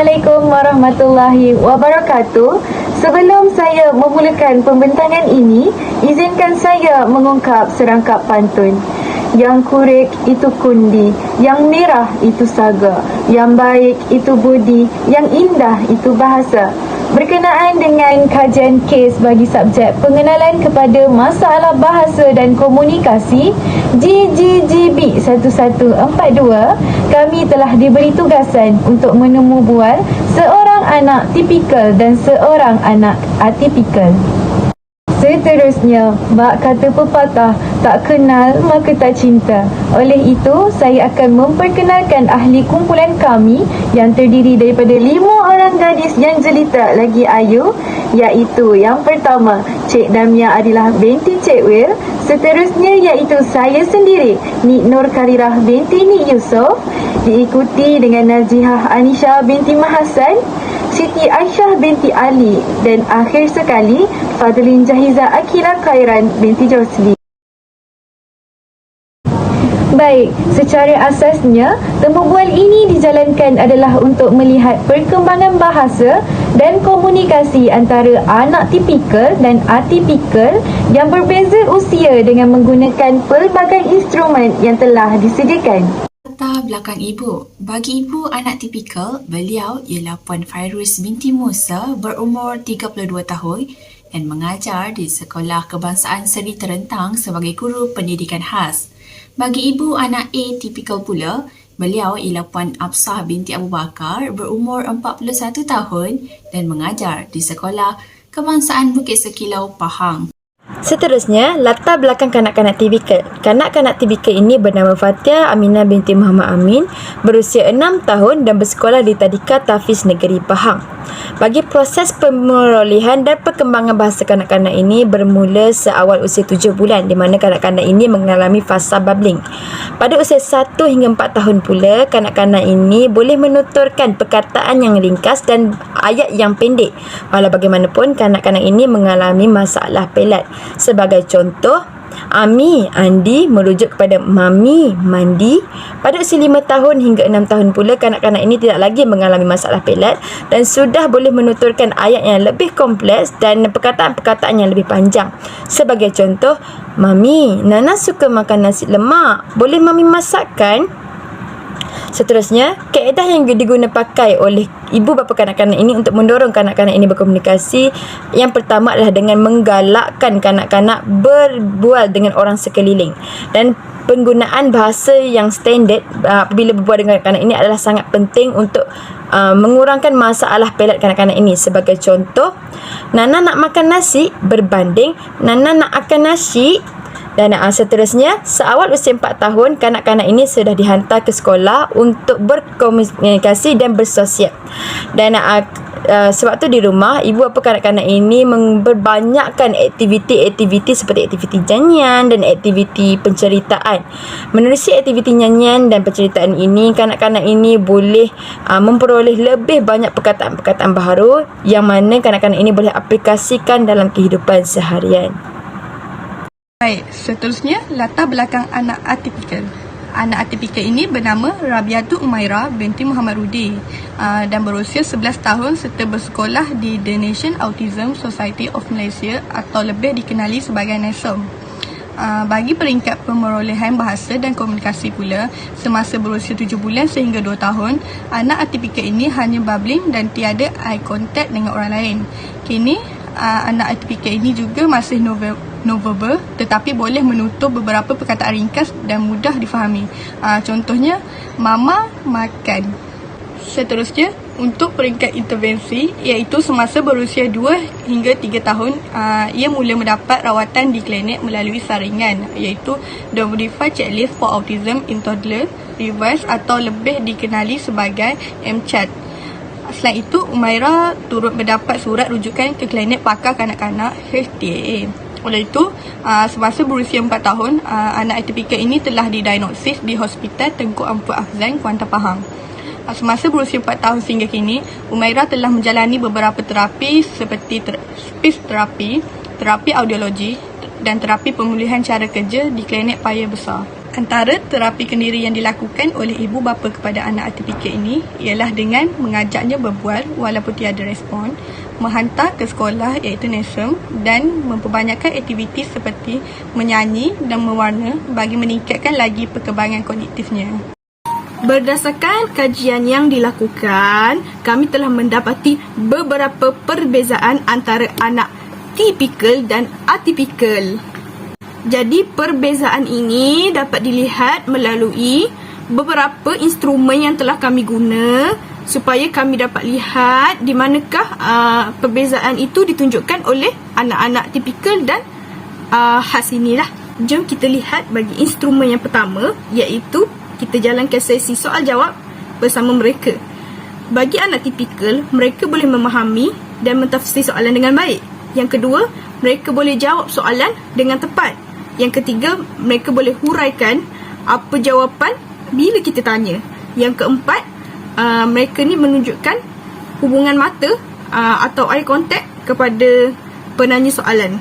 Assalamualaikum warahmatullahi wabarakatuh. Sebelum saya memulakan pembentangan ini, izinkan saya mengungkap serangkap pantun. Yang kurik itu kundi, yang merah itu saga, yang baik itu budi, yang indah itu bahasa. Berkenaan dengan kajian kes bagi subjek pengenalan kepada masalah bahasa dan komunikasi GGGB 1142, kami telah diberi tugasan untuk menemu bual seorang anak tipikal dan seorang anak atipikal. Seterusnya, bak kata pepatah, tak kenal maka tak cinta. Oleh itu, saya akan memperkenalkan ahli kumpulan kami yang terdiri daripada 5 orang gadis yang jelita lagi ayu, iaitu yang pertama, Cik Damia Adilah binti Cik Wil. Seterusnya iaitu saya sendiri, Nik Nur Karirah binti Nik Yusof, diikuti dengan Nazihah Anisha binti Mahasan, Siti Aisyah binti Ali, dan akhir sekali Fadlin Jahiza Akila Khairan binti Josli. Baik, secara asasnya, temu bual ini dijalankan adalah untuk melihat perkembangan bahasa dan komunikasi antara anak tipikal dan atipikal yang berbeza usia dengan menggunakan pelbagai instrumen yang telah disediakan. Latar belakang ibu. Bagi ibu anak tipikal, beliau ialah Puan Fairuz binti Musa, berumur 32 tahun dan mengajar di Sekolah Kebangsaan Seri Terentang sebagai guru pendidikan khas. Bagi ibu anak A tipikal pula, beliau ialah Puan Absah binti Abu Bakar, berumur 41 tahun dan mengajar di Sekolah Kebangsaan Bukit Sekilau, Pahang. Seterusnya, latar belakang kanak-kanak tipikal. Kanak-kanak tipikal ini bernama Fatia Aminah binti Muhammad Amin, berusia 6 tahun dan bersekolah di Tadika Tafiz Negeri Pahang. Bagi proses pemerolehan dan perkembangan bahasa kanak-kanak ini bermula seawal usia 7 bulan, di mana kanak-kanak ini mengalami fasa babbling. Pada usia 1 hingga 4 tahun pula, kanak-kanak ini boleh menuturkan perkataan yang ringkas dan ayat yang pendek. Walau bagaimanapun, kanak-kanak ini mengalami masalah pelat. Sebagai contoh, Ami, Andi merujuk kepada Mami, Mandi. Pada usia 5 tahun hingga 6 tahun pula, kanak-kanak ini tidak lagi mengalami masalah pelat dan sudah boleh menuturkan ayat yang lebih kompleks dan perkataan-perkataan yang lebih panjang. Sebagai contoh, Mami, Nana suka makan nasi lemak. Boleh Mami masakkan? Seterusnya, kaedah yang diguna pakai oleh ibu bapa kanak-kanak ini untuk mendorong kanak-kanak ini berkomunikasi, yang pertama adalah dengan menggalakkan kanak-kanak berbual dengan orang sekeliling, dan penggunaan bahasa yang standard apabila berbual dengan kanak-kanak ini adalah sangat penting untuk mengurangkan masalah pelat kanak-kanak ini. Sebagai contoh, Nana nak makan nasi berbanding Nana nak akan nasi. Dan seterusnya, seawal usia 4 tahun, kanak-kanak ini sudah dihantar ke sekolah untuk berkomunikasi dan bersosial. Dan sebab tu di rumah, ibu bapa kanak-kanak ini memperbanyakkan aktiviti-aktiviti seperti aktiviti nyanyian dan aktiviti penceritaan. Menerusi aktiviti nyanyian dan penceritaan ini, kanak-kanak ini boleh memperoleh lebih banyak perkataan-perkataan baru yang mana kanak-kanak ini boleh aplikasikan dalam kehidupan seharian. Baik, seterusnya latar belakang anak atipikal. Anak atipikal ini bernama Rabiatu Umairah binti Muhammad Rudi dan berusia 11 tahun serta bersekolah di The Nation Autism Society of Malaysia atau lebih dikenali sebagai NASOM. Bagi peringkat pemerolehan bahasa dan komunikasi pula, semasa berusia 7 bulan sehingga 2 tahun, anak atipikal ini hanya babbling dan tiada eye contact dengan orang lain. Kini, anak atipikal ini juga masih non-verbal tetapi boleh menutur beberapa perkataan ringkas dan mudah difahami. Contohnya, Mama makan. Seterusnya, untuk peringkat intervensi, iaitu semasa berusia 2 hingga 3 tahun, ia mula mendapat rawatan di klinik melalui saringan, iaitu The Modified Checklist for Autism in Toddler Revised atau lebih dikenali sebagai MCHAT. Selain itu, Umairah turut mendapat surat rujukan ke klinik pakar kanak-kanak HTAA. Oleh itu, semasa berusia 4 tahun, anak atipikal ini telah didiagnosis di Hospital Tengku Ampul Afzan, Kuantan, Pahang. Semasa berusia 4 tahun sehingga kini, Umairah telah menjalani beberapa terapi seperti speech terapi, terapi audiologi dan terapi pemulihan cara kerja di klinik Paya Besar. Antara terapi kendiri yang dilakukan oleh ibu bapa kepada anak atipikal ini ialah dengan mengajaknya berbual walaupun tiada respon, menghantar ke sekolah iaitu NESM dan memperbanyakkan aktiviti seperti menyanyi dan mewarna bagi meningkatkan lagi perkembangan kognitifnya. Berdasarkan kajian yang dilakukan, kami telah mendapati beberapa perbezaan antara anak tipikal dan atipikal. Jadi perbezaan ini dapat dilihat melalui beberapa instrumen yang telah kami guna supaya kami dapat lihat di manakah perbezaan itu ditunjukkan oleh anak-anak tipikal dan khas inilah. Jom kita lihat bagi instrumen yang pertama, iaitu kita jalankan sesi soal jawab bersama mereka. Bagi anak tipikal, mereka boleh memahami dan mentafsir soalan dengan baik. Yang kedua, mereka boleh jawab soalan dengan tepat. Yang ketiga, mereka boleh huraikan apa jawapan bila kita tanya. Yang keempat, mereka ni menunjukkan hubungan mata atau eye contact kepada penanya soalan.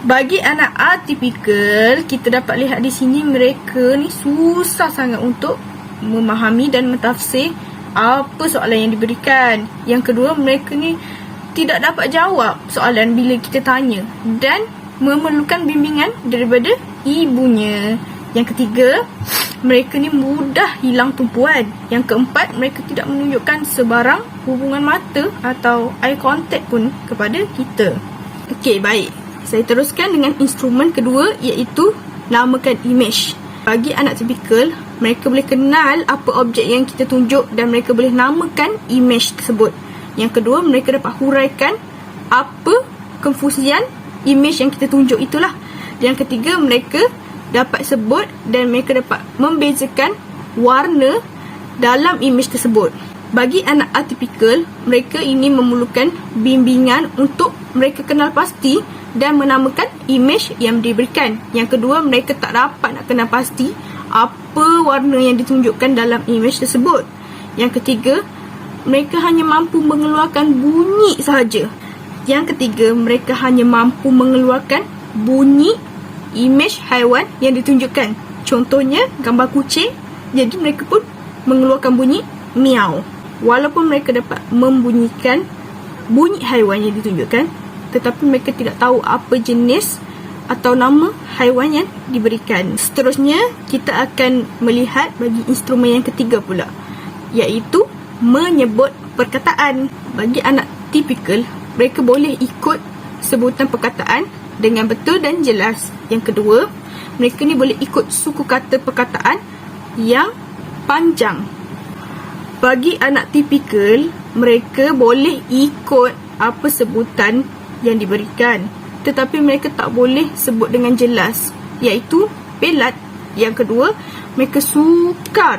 Bagi anak atipikal, kita dapat lihat di sini mereka ni susah sangat untuk memahami dan mentafsir apa soalan yang diberikan. Yang kedua, mereka ni tidak dapat jawab soalan bila kita tanya dan memerlukan bimbingan daripada ibunya. Yang ketiga, mereka ni mudah hilang tumpuan. Yang keempat, mereka tidak menunjukkan sebarang hubungan mata atau eye contact pun kepada kita. Okey, baik. Saya teruskan dengan instrumen kedua, iaitu namakan image. Bagi anak tipikal, mereka boleh kenal apa objek yang kita tunjuk dan mereka boleh namakan image tersebut. Yang kedua, mereka dapat huraikan apa kefusian image yang kita tunjuk itulah. Yang ketiga, mereka dapat sebut dan mereka dapat membezakan warna dalam image tersebut. Bagi anak atipikal, mereka ini memerlukan bimbingan untuk mereka kenal pasti dan menamakan image yang diberikan. Yang kedua, mereka tak dapat nak kenal pasti apa warna yang ditunjukkan dalam image tersebut. Yang ketiga, mereka hanya mampu mengeluarkan bunyi sahaja. Yang ketiga, mereka hanya mampu mengeluarkan bunyi image haiwan yang ditunjukkan. Contohnya, gambar kucing, jadi mereka pun mengeluarkan bunyi miau. Walaupun mereka dapat membunyikan bunyi haiwan yang ditunjukkan, tetapi mereka tidak tahu apa jenis atau nama haiwan yang diberikan. Seterusnya, kita akan melihat bagi instrumen yang ketiga pula, iaitu menyebut perkataan. Bagi anak tipikal, mereka boleh ikut sebutan perkataan dengan betul dan jelas. Yang kedua, mereka ni boleh ikut suku kata perkataan yang panjang. Bagi anak tipikal, mereka boleh ikut apa sebutan yang diberikan, tetapi mereka tak boleh sebut dengan jelas, iaitu pelat. Yang kedua, mereka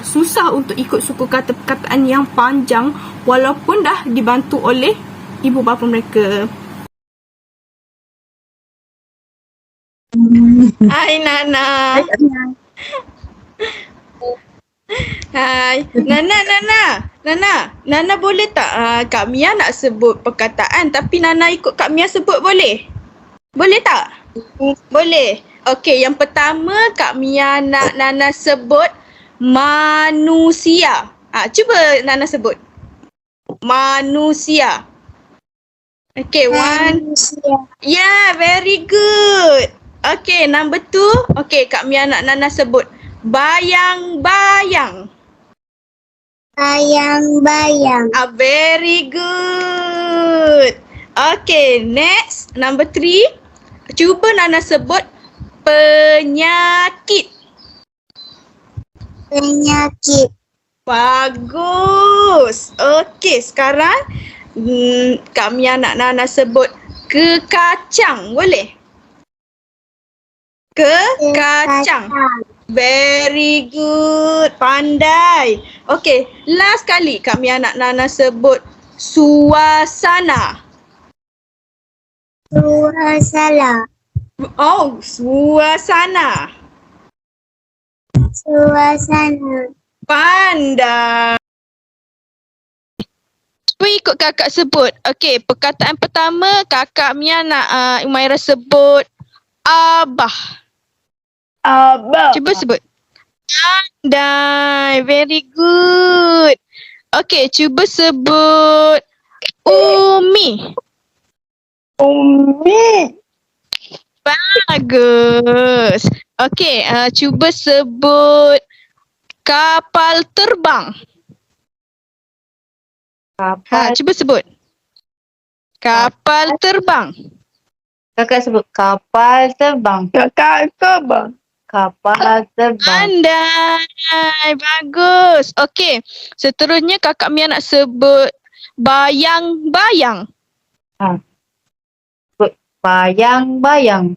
susah untuk ikut suku kata perkataan yang panjang walaupun dah dibantu oleh ibu bapa mereka. Hai Nana. Hai Nana boleh tak Kak Mia nak sebut perkataan tapi Nana ikut Kak Mia sebut boleh? Boleh tak? Boleh. Okey, yang pertama Kak Mia nak Nana sebut manusia. Cuba Nana sebut. Manusia. Okay, one. Yeah, very good. Okay, number 2. Okay, Kak Mia nak Nana sebut bayang-bayang. Bayang-bayang. Very good. Okay, next. Number 3. Cuba Nana sebut penyakit. Penyakit. Bagus. Okay, sekarang Kak Mia nak Nana sebut kekacang. Boleh? Kekacang. Very good. Pandai. Okay, last kali Kak Mia nak Nana sebut suasana. Suasana. Oh, suasana. Suasana. Pandai. Cuba ikut kakak sebut. Okey, perkataan pertama kakak Mia nak Umairah sebut abah. Abah. Cuba sebut. Pandai. Very good. Okey, cuba sebut Umi. Umi. Bagus. Okey, cuba sebut kapal terbang. Cuba sebut. Kapal terbang. Kakak sebut kapal terbang. Kakak terbang. Kapal terbang. Pandai. Bagus. Okey, seterusnya kakak Mia nak sebut bayang-bayang. Sebut bayang-bayang.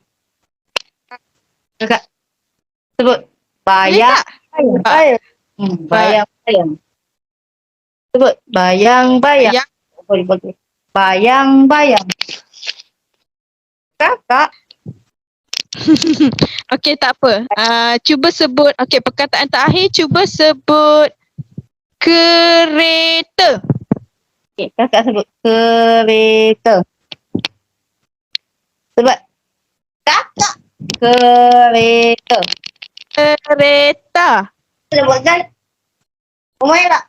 Kakak sebut bayang. Bayang. Bayang-bayang. Sebut bayang-bayang. Boleh. Bayang-bayang. Kakak. Okey, tak apa. Cuba sebut, okey, perkataan terakhir cuba sebut kereta. Okay, kakak sebut kereta. Sebut kakak kereta. Kereta. Sebut kan? Umairah.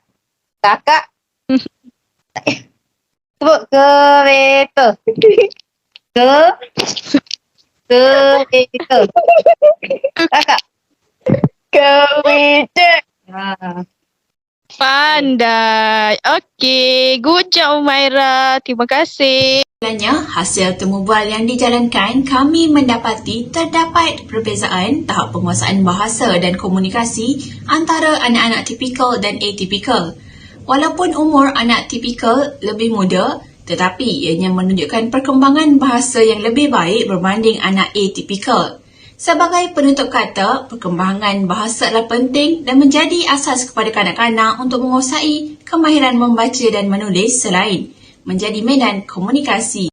Kakak. Sebut kereta. Kereta. Kakak. Kereta. Pandai. Okey, good job Umairah. Terima kasih. Sebenarnya, hasil temu bual yang dijalankan, kami mendapati terdapat perbezaan tahap penguasaan bahasa dan komunikasi antara anak-anak tipikal dan atypical. Walaupun umur anak tipikal lebih muda, tetapi ianya menunjukkan perkembangan bahasa yang lebih baik berbanding anak atypical. Sebagai penutup kata, perkembangan bahasa adalah penting dan menjadi asas kepada kanak-kanak untuk menguasai kemahiran membaca dan menulis selain menjadi medan komunikasi.